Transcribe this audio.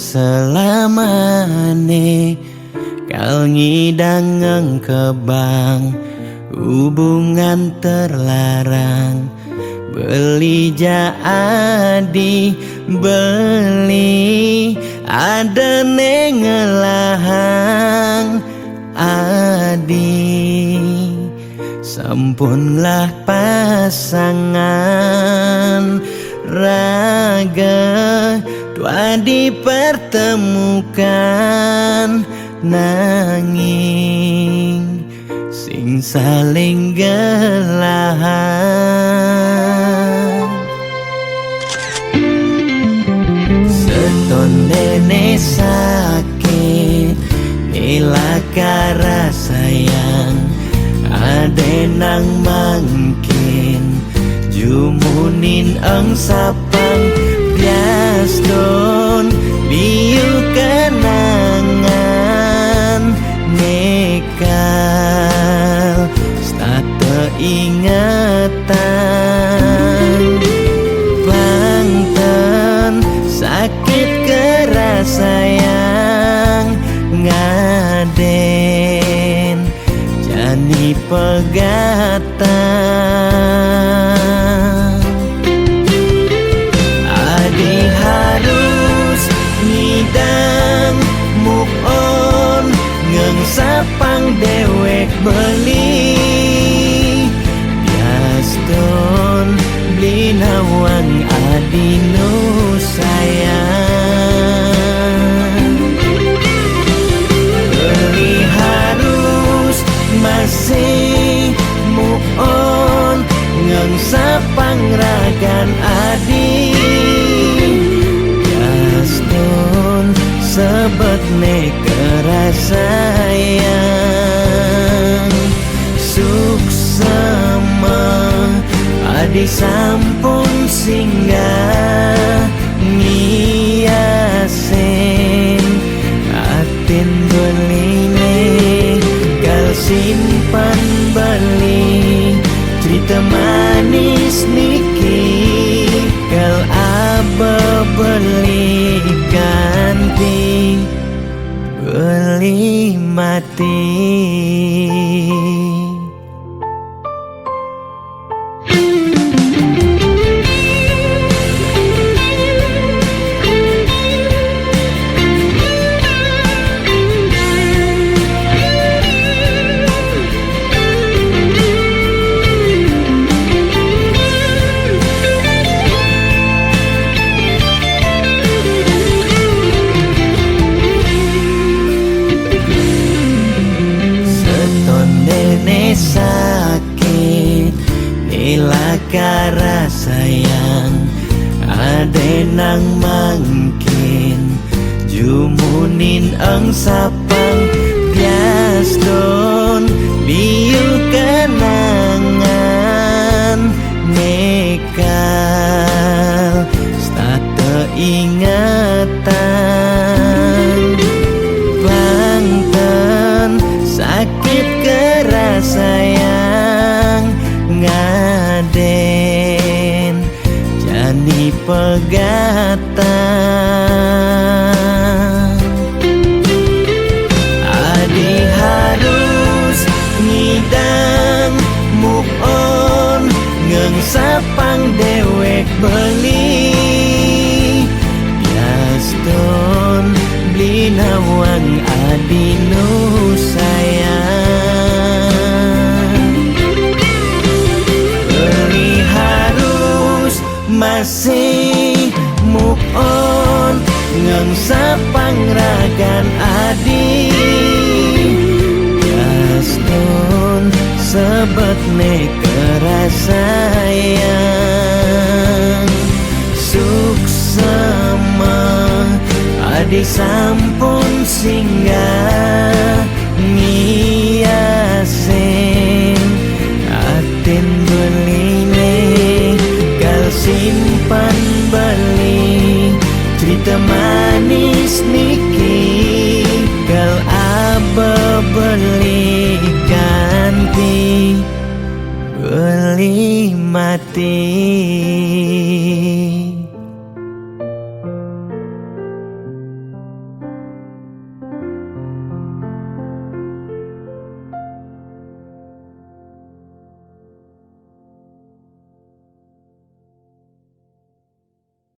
selamane kal ngidang kebang hubungan terlarang beli jadi beli ada nengelahang adi sampunlah pasangan raga tua dipertemukan nanging sing saling gelahan seton dene sakit nilakara sayang adenang mangkin jumunin ang sapang biaston biu kenangan nekal stata ingatan bangtan sakit keras sayang ngaden jani pegatan adi harus ngidang move on ngengsapang dewek beli biaston beli nawang adi nu sayang beli harus masih move on ngengsapang ragan adi biaston sebet nekera sayang suksema adi sampun singgah ngiasen atin beline gal simpan beli cerita manis niki gal aba beli ganti beli mati. Sakit nilakara sayang adenang mangkin jumunin ang sapang biaston biu kenangan nekal stata ingatan bangtan sakit keras sayang ngaden jani pegatan adi harus ngidang move on ngengsapang dewek beli biaston beli nawang adi nu sayang beli harus masih move on ngengsapang ragan adi biaston sebet nekera sayang suksema adi sampun singgah ngiasen atin beline gal simpan beli cerita manis niki gal aba beli ganti beli mati.